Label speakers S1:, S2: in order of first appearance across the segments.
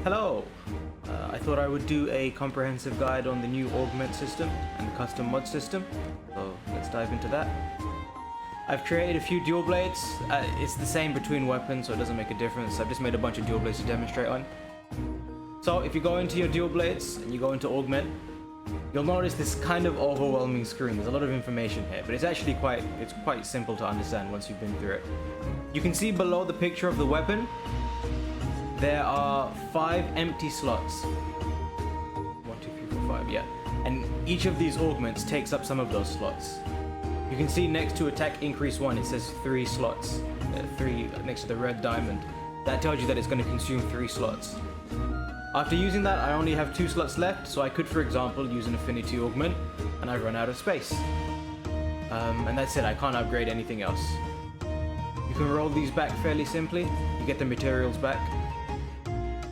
S1: Hello! I thought I would do a comprehensive guide on the new augment system and the custom mod system, so let's dive into that. I've created a few dual blades. It's the same between weapons, so it doesn't make a difference. I've just made a bunch of dual blades to demonstrate on. So if you go into your dual blades and you go into augment, you'll notice this kind of overwhelming screen. There's a lot of information here, but it's actually quite simple to understand once you've been through it. You can see below the picture of the weapon, there are 5 empty slots. 1, 2, 3, 4, 5, yeah. And each of these augments takes up some of those slots. You can see next to attack increase 1, it says 3 slots. 3 next to the red diamond. That tells you that it's going to consume 3 slots. After using that, I only have 2 slots left, so I could, for example, use an affinity augment, and I've run out of space. And that's it, I can't upgrade anything else. You can roll these back fairly simply. You get the materials back.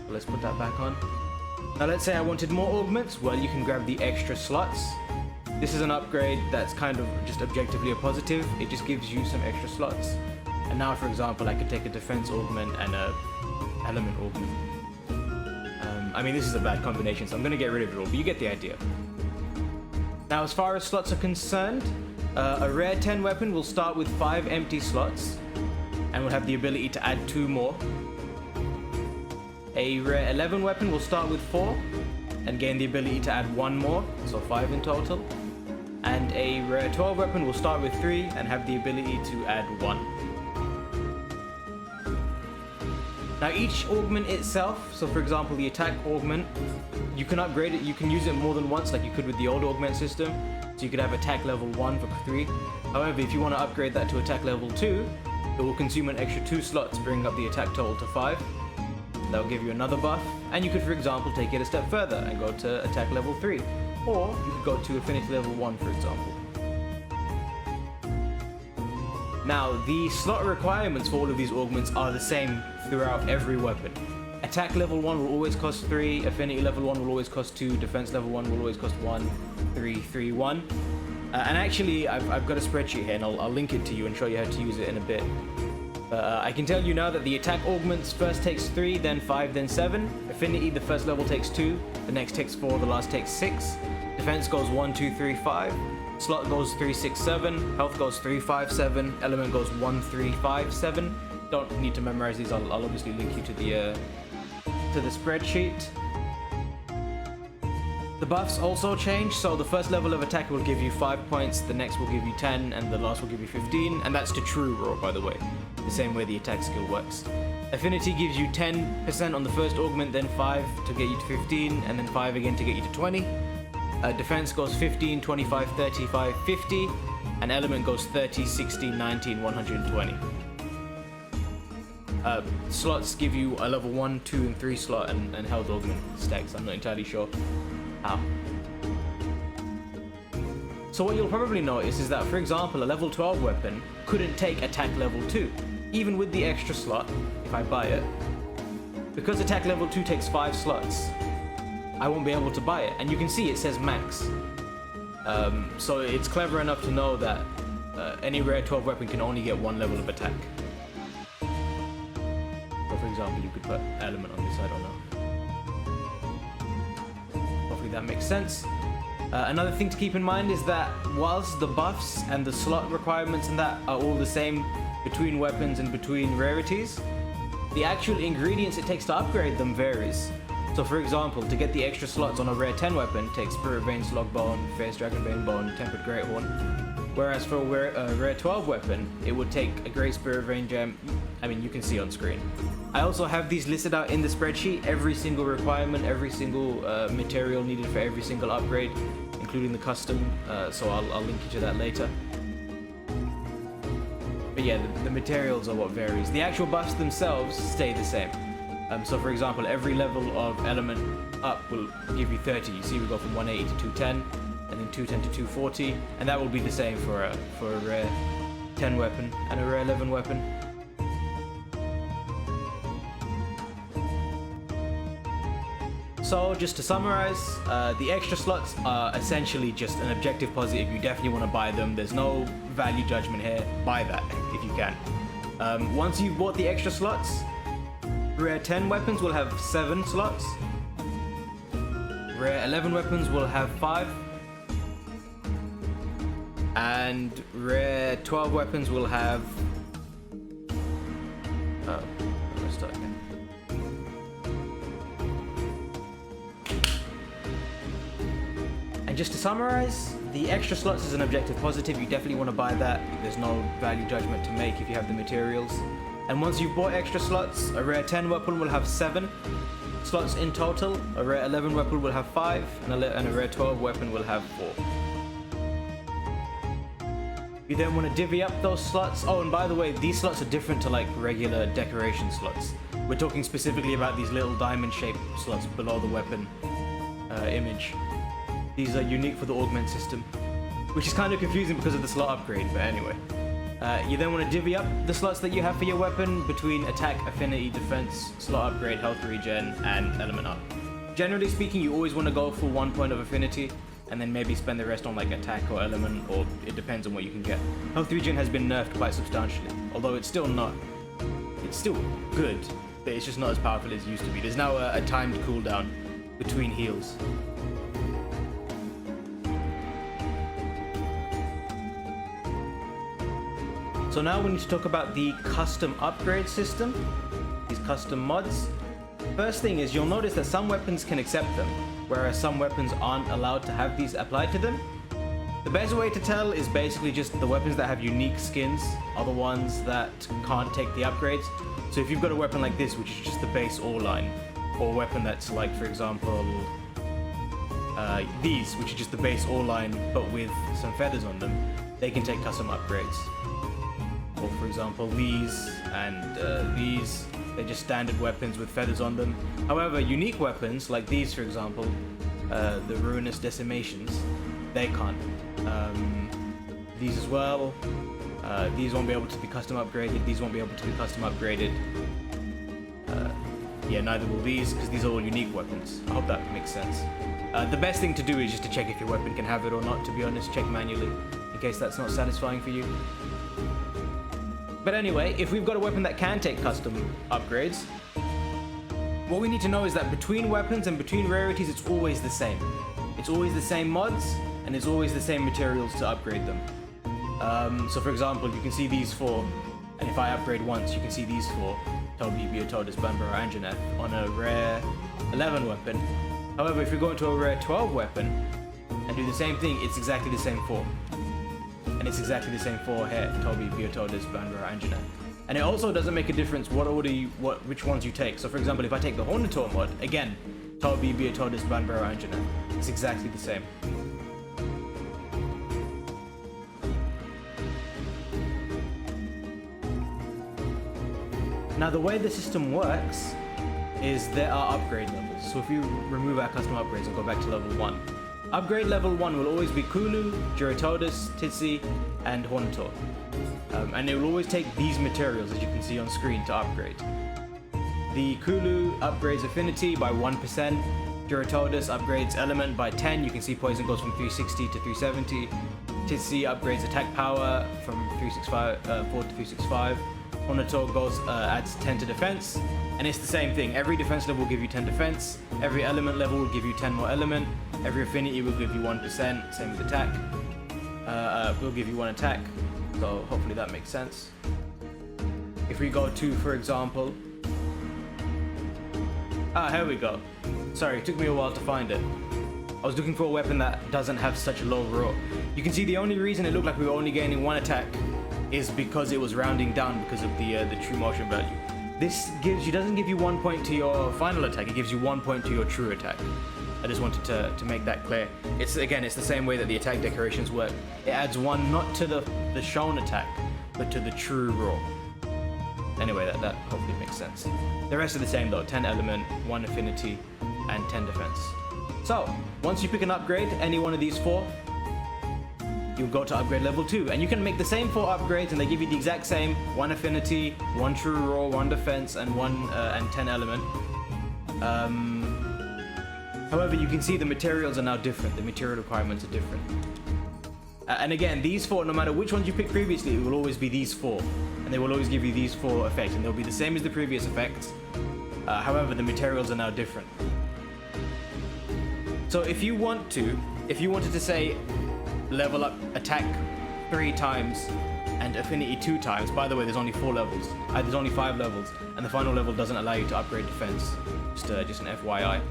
S1: Let's put that back on. Now let's say I wanted more augments. Well, you can grab the extra slots. This is an upgrade that's kind of just objectively a positive. It just gives you some extra slots. And now, for example, I could take a defense augment and a element augment. I mean, this is a bad combination, so I'm going to get rid of it all, but you get the idea. Now, as far as slots are concerned, a rare 10 weapon will start with 5 empty slots and will have the ability to add 2 more. A rare 11 weapon will start with 4 and gain the ability to add 1 more, so 5 in total. And a rare 12 weapon will start with 3 and have the ability to add 1. Now each augment itself, so for example the attack augment, you can upgrade it, you can use it more than once like you could with the old augment system. So you could have attack level 1 for 3. However, if you want to upgrade that to attack level 2, it will consume an extra 2 slots, bringing up the attack total to 5. That will give you another buff, and you could, for example, take it a step further and go to attack level 3. Or you could go to affinity level 1, for example. Now, the slot requirements for all of these augments are the same throughout every weapon. Attack level 1 will always cost 3, affinity level 1 will always cost 2, defense level 1 will always cost 1, 3, 3, 1. And actually, I've got a spreadsheet here, and I'll link it to you and show you how to use it in a bit. I can tell you now that the attack augments first takes 3, then 5, then 7. Affinity, the first level takes 2, the next takes 4, the last takes 6. Defense goes 1, 2, 3, 5. Slot goes 3, 6, 7. Health goes 3, 5, 7. Element goes 1, 3, 5, 7. Don't need to memorize these. I'll obviously link you to the spreadsheet. The buffs also change, so the first level of attack will give you 5 points, the next will give you 10, and the last will give you 15, and that's to true raw, by the way. The same way the attack skill works. Affinity gives you 10% on the first augment, then 5 to get you to 15, and then 5 again to get you to 20. Defense goes 15, 25, 35, 50, and element goes 30, 60, 19, 120. Slots give you a level 1, 2, and 3 slot and health augment stacks. I'm not entirely sure how. So what you'll probably notice is that, for example, a level 12 weapon couldn't take attack level 2, even with the extra slot, if I buy it. Because attack level 2 takes 5 slots, I won't be able to buy it. And you can see it says max. So it's clever enough to know that any rare 12 weapon can only get 1 level of attack. So for example, you could put element on this, I don't know. Hopefully that makes sense. Another thing to keep in mind is that whilst the buffs and the slot requirements and that are all the same between weapons and between rarities, the actual ingredients it takes to upgrade them varies. So for example, to get the extra slots on a rare 10 weapon, take Spirit Vein, Slug Bone, Fierce Dragonbane Bone, Tempered Greathorn. Whereas for a rare 12 weapon, it would take a Great Spirit Vein Gem. I mean, you can see on screen. I also have these listed out in the spreadsheet, every single requirement, every single material needed for every single upgrade, including the custom, so I'll link you to that later. But yeah, the materials are what varies. The actual buffs themselves stay the same. So for example, every level of element up will give you 30. You see we go from 180 to 210, and then 210 to 240, and that will be the same for a rare 10 weapon and a rare 11 weapon. So just to summarize, the extra slots are essentially just an objective positive. You definitely want to buy them. There's no value judgment here. Buy that if you can. Once you've bought the extra slots, Rare 10 weapons will have 7 slots. Rare 11 weapons will have 5. And rare 12 weapons will have... Oh, let's start again. And just to summarize, the extra slots is an objective positive. You definitely want to buy that. There's no value judgment to make if you have the materials. And once you've bought extra slots, a rare 10 weapon will have 7 slots in total. A rare 11 weapon will have 5, and a rare 12 weapon will have 4. You then want to divvy up those slots. Oh, and by the way, these slots are different to like regular decoration slots. We're talking specifically about these little diamond-shaped slots below the weapon image. These are unique for the augment system, which is kind of confusing because of the slot upgrade, but anyway. You then want to divvy up the slots that you have for your weapon between attack, affinity, defense, slot upgrade, health regen, and element up. Generally speaking, you always want to go for 1 point of affinity, and then maybe spend the rest on like attack or element, or it depends on what you can get. Health regen has been nerfed quite substantially, although it's still good, but it's just not as powerful as it used to be. There's now a timed cooldown between heals. So now we need to talk about the custom upgrade system, these custom mods. First thing is, you'll notice that some weapons can accept them, whereas some weapons aren't allowed to have these applied to them. The best way to tell is basically just the weapons that have unique skins are the ones that can't take the upgrades. So if you've got a weapon like this, which is just the base ore line, or a weapon that's like, for example, these, which are just the base ore line, but with some feathers on them, they can take custom upgrades. Or for example, these and these, they're just standard weapons with feathers on them. However, unique weapons, like these for example, the Ruinous Decimations, they can't. These as well, these won't be able to be custom upgraded, these won't be able to be custom upgraded. Yeah, neither will these, because these are all unique weapons. I hope that makes sense. The best thing to do is just to check if your weapon can have it or not, to be honest. Check manually, in case that's not satisfying for you. But anyway, if we've got a weapon that can take custom upgrades, what we need to know is that between weapons and between rarities, it's always the same. It's always the same mods, and it's always the same materials to upgrade them. So for example, you can see these 4, and if I upgrade once, you can see these 4, Toby, Beotodus, Banbaro, Anjaneth, on a rare 11 weapon. However, if we go into a rare 12 weapon, and do the same thing, it's exactly the same 4. And it's exactly the same 4 here, Toby, Beotodus, Banbaro, Anjaneth. And it also doesn't make a difference which ones you take. So for example, if I take the Hornator mod, again, Toby, Beotodus, Banbaro, Anjaneth. It's exactly the same. Now the way the system works is there are upgrade levels. So if you remove our custom upgrades and go back to level 1, upgrade level 1 will always be Kulu, Duratodus, Titsi, and Hornator. And it will always take these materials, as you can see on screen, to upgrade. The Kulu upgrades affinity by 1%, Duratodus upgrades element by 10, you can see poison goes from 360 to 370, Titsi upgrades attack power from 4 to 365, Hornator adds 10 to defense, and it's the same thing. Every defense level will give you 10 defense, every element level will give you 10 more element, every affinity will give you 1%, same with attack, will give you 1 attack, so hopefully that makes sense. If we go to, for example, here we go. Sorry, it took me a while to find it. I was looking for a weapon that doesn't have such a low roll. You can see the only reason it looked like we were only gaining 1 attack is because it was rounding down because of the true motion value. This doesn't give you 1 point to your final attack, it gives you 1 point to your true attack. I just wanted to make that clear. It's the same way that the attack decorations work. It adds 1 not to the shown attack, but to the true roll. Anyway, that hopefully makes sense. The rest are the same though, 10 element, 1 affinity, and 10 defense. So, once you pick an upgrade, any one of these 4, you'll go to upgrade level 2, and you can make the same 4 upgrades and they give you the exact same 1 affinity, 1 true roll, 1 defense, and 10 element. However, you can see the materials are now different, the material requirements are different. And again, these 4, no matter which ones you picked previously, it will always be these 4, and they will always give you these 4 effects, and they'll be the same as the previous effects. However, the materials are now different. So if you wanted to say level up attack 3 times and affinity 2 times, by the way, there's only 4 levels. There's only 5 levels, and the final level doesn't allow you to upgrade defense. Just an FYI.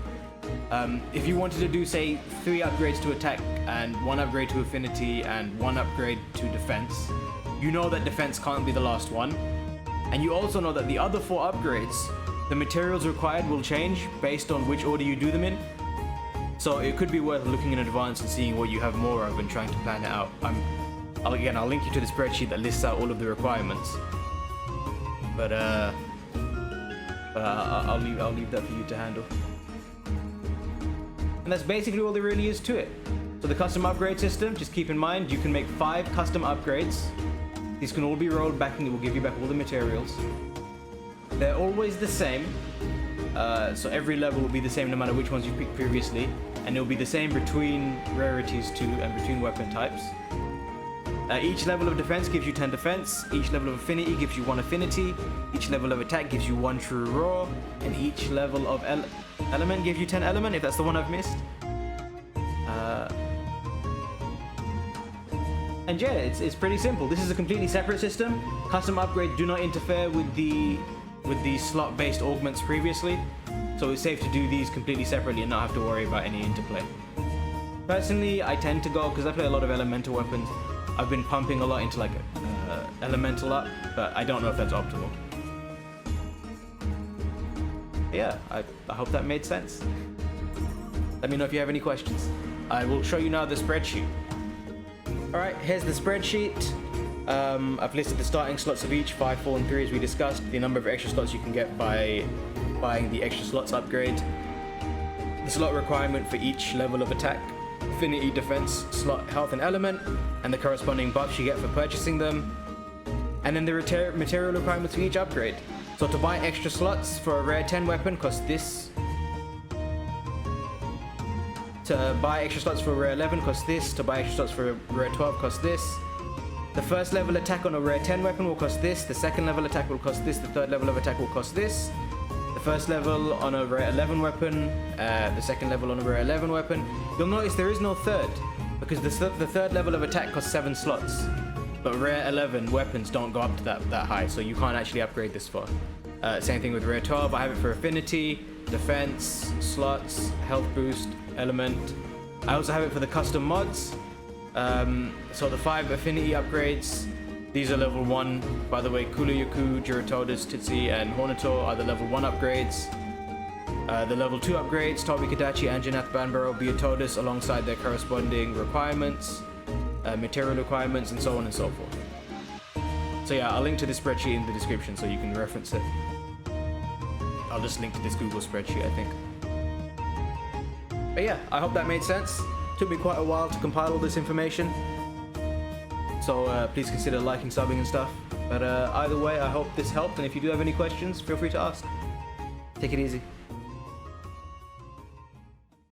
S1: If you wanted to do, say, 3 upgrades to attack and 1 upgrade to affinity and 1 upgrade to defense, you know that defense can't be the last one. And you also know that the other 4 upgrades, the materials required will change based on which order you do them in. So it could be worth looking in advance and seeing what you have more of and trying to plan it out. I'll link you to the spreadsheet that lists out all of the requirements. But I'll leave that for you to handle. And that's basically all there really is to it. So the custom upgrade system, just keep in mind, you can make 5 custom upgrades. These can all be rolled back and it will give you back all the materials. They're always the same. So every level will be the same no matter which ones you picked previously. And it'll be the same between rarities too and between weapon types. Each level of defense gives you 10 defense. Each level of affinity gives you 1 affinity. Each level of attack gives you 1 true raw. And each level of element gives you 10 element, if that's the one I've missed. And yeah, it's pretty simple. This is a completely separate system. Custom upgrades do not interfere with the slot-based augments previously, so it's safe to do these completely separately and not have to worry about any interplay. Personally, I tend to go, because I play a lot of elemental weapons, I've been pumping a lot into like elemental up, but I don't know if that's optimal. Yeah, I hope that made sense. Let me know if you have any questions. I will show you now the spreadsheet. Alright, here's the spreadsheet. I've listed the starting slots of each, 5, 4, and 3 as we discussed, the number of extra slots you can get by buying the extra slots upgrade, the slot requirement for each level of attack, affinity, defense, slot, health, and element, and the corresponding buffs you get for purchasing them, and then the material requirements for each upgrade. So to buy extra slots for a rare 10 weapon costs this. To buy extra slots for a rare 11 costs this. To buy extra slots for a rare 12 costs this. The first level attack on a rare 10 weapon will cost this. The second level attack will cost this. The third level of attack will cost this. The first level on a rare 11 weapon. The second level on a rare 11 weapon. You'll notice there is no third, because the third level of attack costs 7 slots. But rare 11 weapons don't go up to that high, so you can't actually upgrade this far. Same thing with rare 12. I have it for affinity, defense, slots, health boost, element. I also have it for the custom mods. So the 5 affinity upgrades, these are level 1. By the way, Kulayaku, Jirotodus, Titsi, and Hornator are the level 1 upgrades. The level 2 upgrades, Tobi Kadachi, Anjanath, Banbaro, Beatodus, alongside their corresponding requirements, material requirements, and so on and so forth. So yeah, I'll link to this spreadsheet in the description so you can reference it. I'll just link to this Google spreadsheet, I think. But yeah, I hope that made sense. Took me quite a while to compile all this information, so please consider liking, subbing, and stuff. But either way, I hope this helped, and if you do have any questions, feel free to ask. Take it easy.